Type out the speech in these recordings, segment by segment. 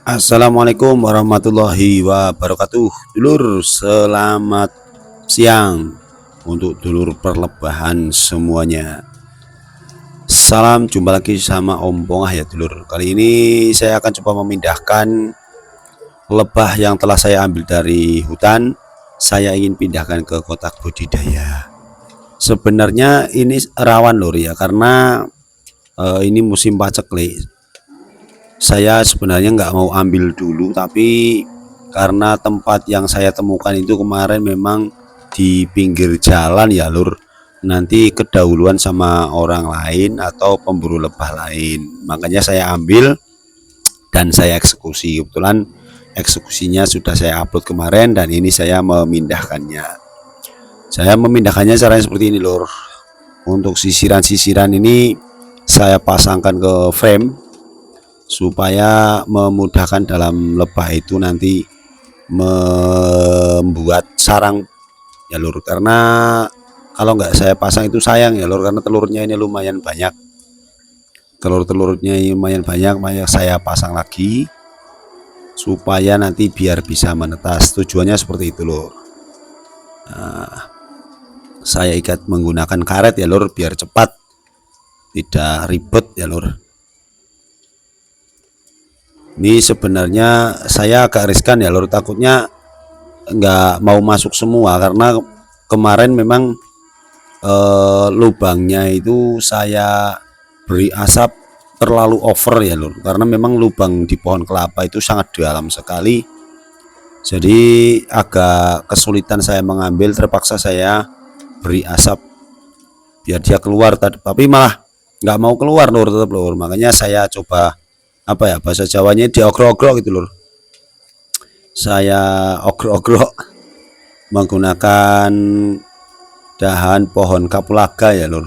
Assalamualaikum warahmatullahi wabarakatuh. Dulur, selamat siang untuk dulur perlebahan semuanya. Salam, jumpa lagi sama Om Bongah ya dulur. Kali ini saya akan coba memindahkan lebah yang telah saya ambil dari hutan. Saya ingin pindahkan ke kotak budidaya. Sebenarnya ini rawan lur ya, karena ini musim paceklik. Saya sebenarnya nggak mau ambil dulu, tapi karena tempat yang saya temukan itu kemarin memang di pinggir jalan ya lur, nanti kedahuluan sama orang lain atau pemburu lebah lain, makanya saya ambil dan saya eksekusi. Kebetulan eksekusinya sudah saya upload kemarin dan ini saya memindahkannya. Caranya seperti ini lur. Untuk sisiran-sisiran ini saya pasangkan ke frame supaya memudahkan dalam lebah itu nanti membuat sarang ya lur, karena kalau nggak saya pasang itu sayang ya lur, karena telurnya ini lumayan banyak, makanya saya pasang lagi supaya nanti biar bisa menetas. Tujuannya seperti itu lur. Saya ikat menggunakan karet ya lur, biar cepat, tidak ribet ya lur. Ini sebenarnya saya agak riskan ya lur, takutnya nggak mau masuk semua, karena kemarin memang lubangnya itu saya beri asap terlalu over ya lur, karena memang lubang di pohon kelapa itu sangat dalam sekali, jadi agak kesulitan saya mengambil, terpaksa saya beri asap biar dia keluar, tapi malah nggak mau keluar lur, tetap lur. Makanya saya coba bahasa Jawanya diogrok-ogrok gitu lur. Saya ogrok-ogrok menggunakan dahan pohon kapulaga ya lur.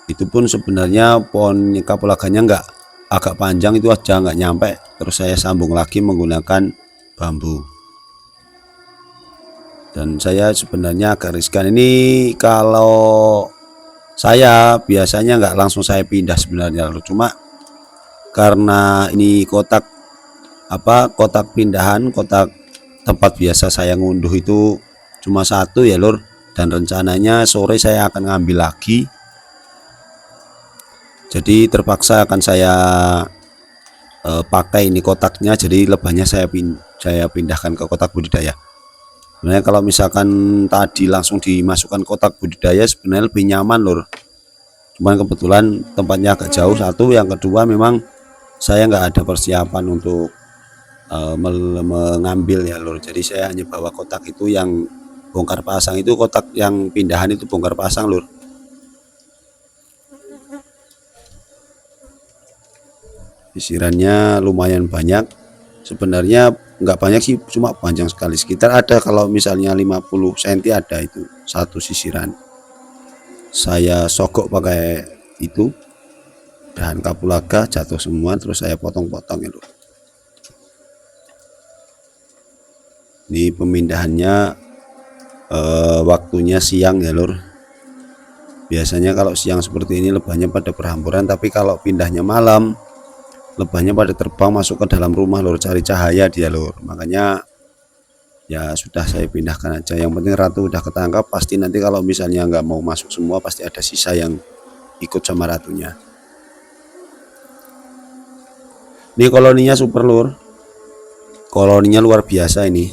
Itu pun sebenarnya pohon kapulaganya agak panjang itu aja, nggak nyampe, terus saya sambung lagi menggunakan bambu. Dan saya sebenarnya agak riskan ini, kalau saya biasanya nggak langsung saya pindah sebenarnya lur, cuma karena ini kotak pindahan, kotak tempat biasa saya ngunduh itu cuma satu ya lur, dan rencananya sore saya akan ngambil lagi, jadi terpaksa akan saya pakai ini kotaknya, jadi lebahnya saya pindahkan ke kotak budidaya. Sebenarnya kalau misalkan tadi langsung dimasukkan kotak budidaya sebenarnya lebih nyaman lur, cuman kebetulan tempatnya agak jauh, satu, yang kedua memang saya nggak ada persiapan untuk mengambil ya lur, jadi saya hanya bawa kotak itu yang bongkar pasang, itu kotak yang pindahan itu bongkar pasang lur. Sisirannya lumayan banyak, sebenarnya nggak banyak sih, cuma panjang sekali, sekitar ada kalau misalnya 50 cm ada itu satu sisiran. Saya sogok pakai itu dahan kapulaga, jatuh semua, terus saya potong-potong ya lur. Ini pemindahannya waktunya siang ya lur. Biasanya kalau siang seperti ini lebahnya pada berhamburan, tapi kalau pindahnya malam lebahnya pada terbang masuk ke dalam rumah lur, cari cahaya dia lur. Makanya ya sudah saya pindahkan aja, yang penting ratu udah ketangkap, pasti nanti kalau misalnya nggak mau masuk semua pasti ada sisa yang ikut sama ratunya. Ini koloninya super lur, koloninya luar biasa, ini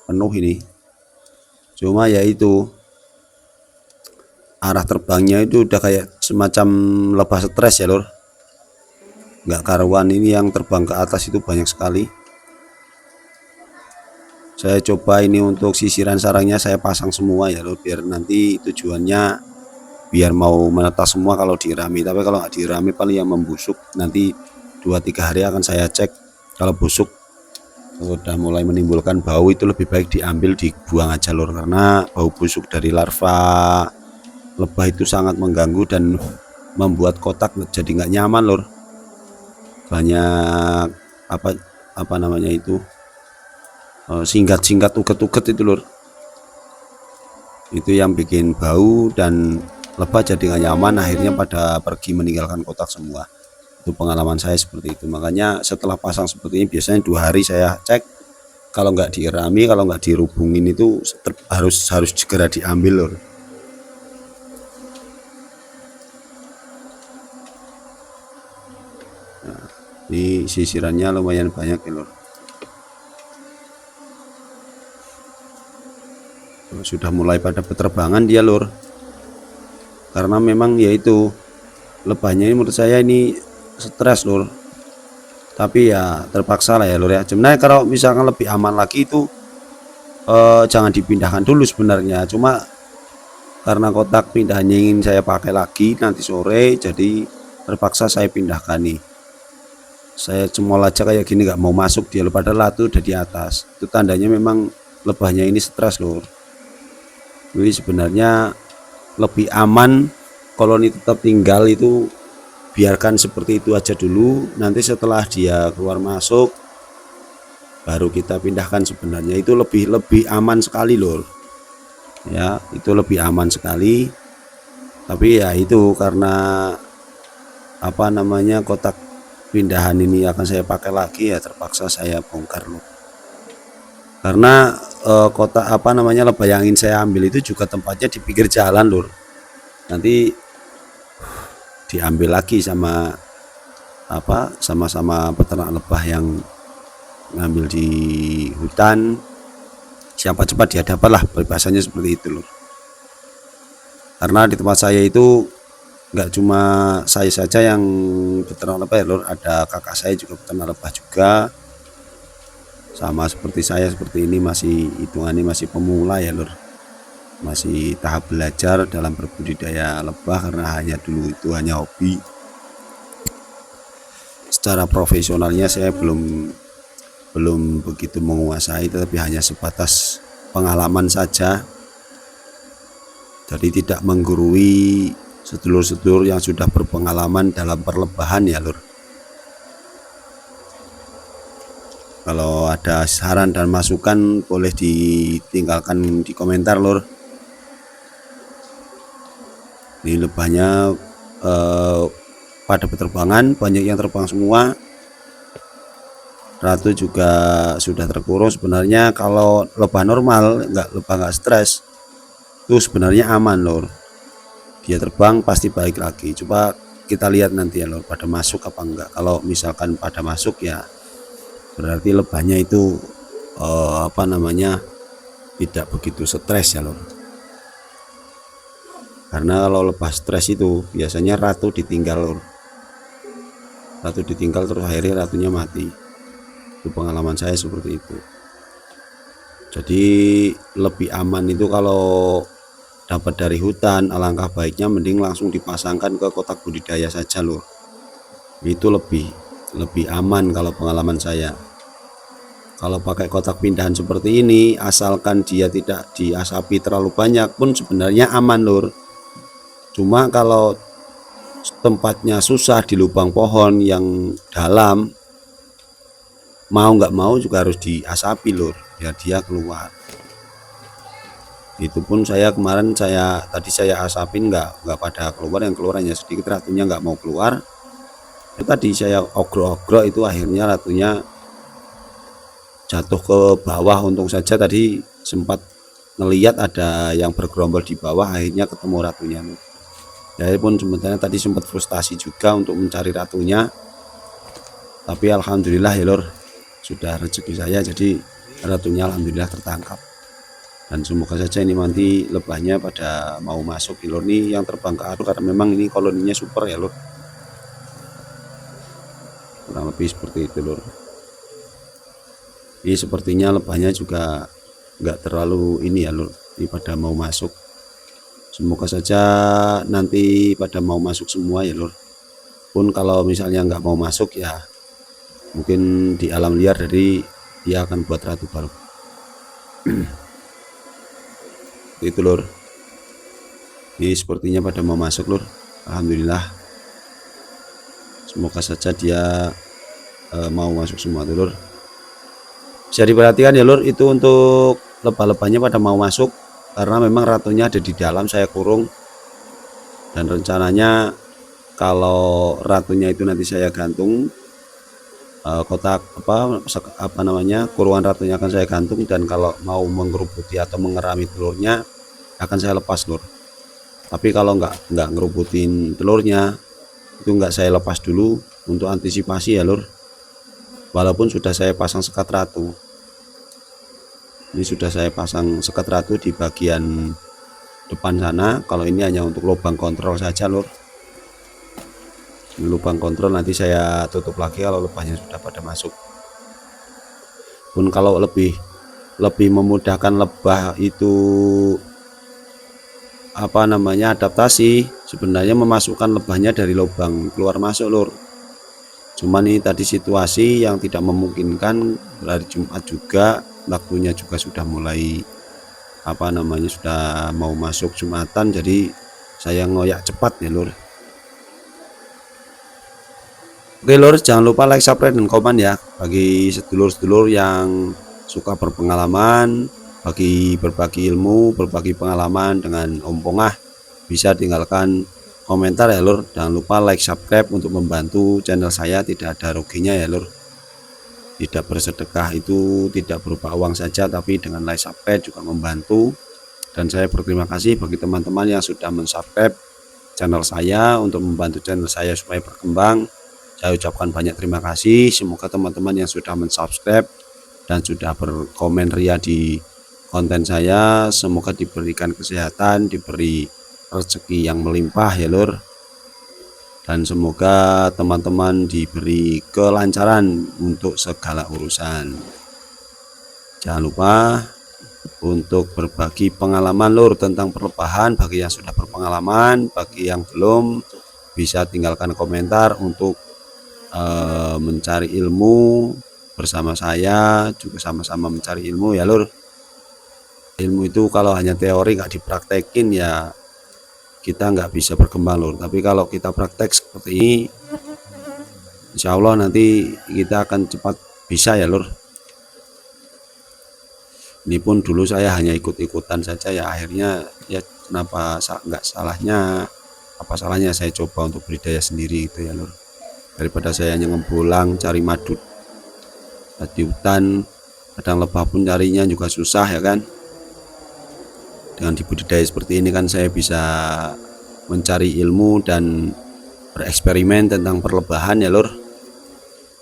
penuh ini, cuma ya itu arah terbangnya itu udah kayak semacam lebah stres ya lur, nggak karuan. Ini yang terbang ke atas itu banyak sekali. Saya coba ini untuk sisiran sarangnya saya pasang semua ya lur, biar nanti tujuannya biar mau menetas semua kalau dirami, tapi kalau nggak dirami paling yang membusuk, nanti 2-3 hari akan saya cek. Kalau busuk udah mulai menimbulkan bau, itu lebih baik diambil, dibuang aja lur, karena bau busuk dari larva lebah itu sangat mengganggu dan membuat kotak jadi nggak nyaman lur. Banyak apa namanya itu, singkat-singkat, uget-uget itu lur, itu yang bikin bau dan lebah jadi nggak nyaman, akhirnya pada pergi meninggalkan kotak semua. Itu pengalaman saya seperti itu. Makanya setelah pasang seperti ini biasanya 2 hari saya cek, kalau nggak dierami, kalau nggak dirubungin itu harus segera diambil lur. Nah, ini sisirannya lumayan banyak ya lur. Sudah mulai pada berterbangan dia lur, karena memang yaitu lebahnya ini menurut saya ini stres lur. Tapi ya terpaksa lah ya lur ya. Sebenarnya kalau misalkan lebih aman lagi itu jangan dipindahkan dulu sebenarnya, cuma karena kotak pindahannya ingin saya pakai lagi nanti sore, jadi terpaksa saya pindahkan nih. Saya cemol aja kayak gini nggak mau masuk dia, padahal latu udah di atas. Itu tandanya memang lebahnya ini stres lur. Jadi sebenarnya lebih aman koloni tetap tinggal itu, biarkan seperti itu aja dulu. Nanti setelah dia keluar masuk baru kita pindahkan. Sebenarnya itu lebih aman sekali lur ya, itu lebih aman sekali. Tapi ya itu karena apa namanya, kotak pindahan ini akan saya pakai lagi ya, terpaksa saya bongkar lur. Karena kotak apa namanya, lebah yang ingin saya ambil itu juga tempatnya di pinggir jalan lur. Nanti diambil lagi sama apa, sama peternak lebah yang ngambil di hutan, siapa cepat dia dapat lah, bahasanya seperti itu lur. Karena di tempat saya itu nggak cuma saya saja yang peternak lebah ya lur, ada kakak saya juga peternak lebah juga, sama seperti saya seperti ini, masih hitungannya masih pemula ya lur, masih tahap belajar dalam berbudidaya lebah, karena hanya dulu itu hanya hobi. Secara profesionalnya saya belum begitu menguasai, tetapi hanya sebatas pengalaman saja. Jadi tidak menggurui sedulur-sedulur yang sudah berpengalaman dalam perlebahan ya lur. Kalau ada saran dan masukan boleh ditinggalkan di komentar lur. Ini lebahnya pada penerbangan, banyak yang terbang semua. Ratu juga sudah terkurung. Sebenarnya kalau lebah normal, lebah nggak stres, itu sebenarnya aman lor. Dia terbang pasti balik lagi. Coba kita lihat nanti ya lor, pada masuk apa enggak. Kalau misalkan pada masuk ya berarti lebahnya itu apa namanya, tidak begitu stres ya lor. Karena kalau lebah stres itu biasanya ratu ditinggal lor. Ratu ditinggal terus akhirnya ratunya mati. Itu pengalaman saya seperti itu. Jadi lebih aman itu kalau dapat dari hutan, alangkah baiknya mending langsung dipasangkan ke kotak budidaya saja lor. Itu lebih aman kalau pengalaman saya. Kalau pakai kotak pindahan seperti ini, asalkan dia tidak diasapi terlalu banyak pun sebenarnya aman lur. Cuma kalau tempatnya susah di lubang pohon yang dalam, mau nggak mau juga harus diasapi lur, biar dia keluar. Itu pun saya kemarin tadi saya asapin nggak pada keluar, yang keluar hanya sedikit, ratunya nggak mau keluar. Itu tadi saya ogro-ogro, itu akhirnya ratunya jatuh ke bawah. Untung saja tadi sempat ngelihat ada yang bergerombol di bawah, akhirnya ketemu ratunya. Ya pun sebenarnya tadi sempat frustasi juga untuk mencari ratunya, tapi alhamdulillah ya lor, sudah rezeki saya, jadi ratunya alhamdulillah tertangkap. Dan semoga saja ini nanti lebahnya pada mau masuk ya lor, nih yang terbang ke arus, karena memang ini koloninya super ya lor, kurang lebih seperti itu lor. Ini sepertinya lebahnya juga nggak terlalu ini ya lor, ini pada mau masuk. Semoga saja nanti pada mau masuk semua ya lor. Pun kalau misalnya nggak mau masuk ya mungkin di alam liar, jadi dia akan buat ratu baru. Itu lor. Ini sepertinya pada mau masuk lor. Alhamdulillah. Semoga saja dia mau masuk semua tuh lor. Bisa diperhatikan ya lor, itu untuk lebah-lebahnya pada mau masuk, karena memang ratunya ada di dalam, saya kurung. Dan rencananya kalau ratunya itu nanti saya gantung, kotak apa namanya, kurungan ratunya akan saya gantung, dan kalau mau mengerubuti atau mengerami telurnya akan saya lepas lur. Tapi kalau nggak ngerubutin telurnya itu nggak saya lepas dulu untuk antisipasi ya lur. Walaupun sudah saya pasang sekat ratu, ini sudah saya pasang sekat ratu di bagian depan sana. Kalau ini hanya untuk lubang kontrol saja lur. Ini lubang kontrol, nanti saya tutup lagi kalau lubangnya sudah pada masuk. Pun kalau lebih memudahkan lebah itu apa namanya, adaptasi, sebenarnya memasukkan lebahnya dari lubang keluar masuk lur. Cuman ini tadi situasi yang tidak memungkinkan, hari Jumat juga, waktunya juga sudah mulai apa namanya, sudah mau masuk Jumatan, jadi saya ngoyak cepat ya lur. Oke lur, jangan lupa like, subscribe, dan komen ya. Bagi sedulur-sedulur yang suka berpengalaman, bagi berbagi ilmu, berbagi pengalaman dengan Om Pongah, bisa tinggalkan komentar ya lur. Jangan lupa like, subscribe untuk membantu channel saya, tidak ada ruginya ya lur. Tidak bersedekah itu tidak berupa uang saja, tapi dengan like, subscribe juga membantu. Dan saya berterima kasih bagi teman-teman yang sudah mensubscribe channel saya untuk membantu channel saya supaya berkembang. Saya ucapkan banyak terima kasih. Semoga teman-teman yang sudah mensubscribe dan sudah berkomen ria di konten saya, semoga diberikan kesehatan, diberi rezeki yang melimpah ya lur. Dan semoga teman-teman diberi kelancaran untuk segala urusan. Jangan lupa untuk berbagi pengalaman lur tentang perlebahan. Bagi yang sudah berpengalaman, bagi yang belum, bisa tinggalkan komentar untuk mencari ilmu bersama saya, juga sama-sama mencari ilmu ya lur. Ilmu itu kalau hanya teori nggak dipraktekin ya kita nggak bisa berkembang lur. Tapi kalau kita praktek seperti ini, insya Allah nanti kita akan cepat bisa ya lur. Ini pun dulu saya hanya ikut-ikutan saja ya, akhirnya ya kenapa nggak salahnya, apa salahnya saya coba untuk budidaya sendiri gitu ya lur. Daripada saya hanya ngebulang cari madu di hutan, kadang lebah pun carinya juga susah ya kan. Dengan dibudidaya seperti ini kan saya bisa mencari ilmu dan bereksperimen tentang perlebahan ya lur.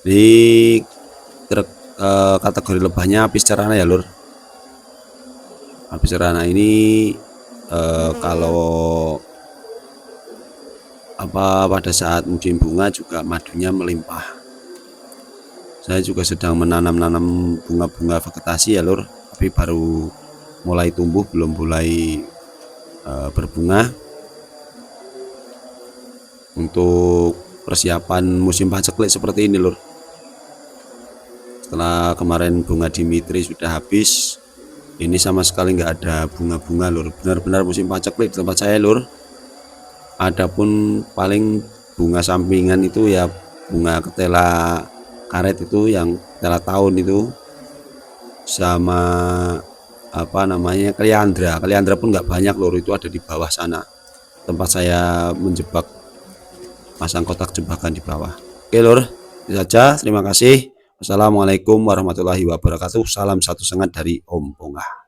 Di kategori lebahnya apis cerana ya lur. Apis cerana ini kalau pada saat musim bunga juga madunya melimpah. Saya juga sedang menanam bunga-bunga vegetasi ya lur, tapi baru mulai tumbuh, belum mulai berbunga. Untuk persiapan musim paceklik seperti ini lur. Setelah kemarin bunga Dimitri sudah habis, ini sama sekali nggak ada bunga-bunga lur. Benar-benar musim paceklik di tempat saya lur. Adapun paling bunga sampingan itu ya bunga ketela karet itu, yang ketela tahun itu, sama apa namanya, kaliandra pun nggak banyak lur, itu ada di bawah sana tempat saya menjebak, pasang kotak jebakan di bawah. Oke lur, itu saja, terima kasih. Wassalamualaikum warahmatullahi wabarakatuh. Salam satu sengat dari Om Pongah.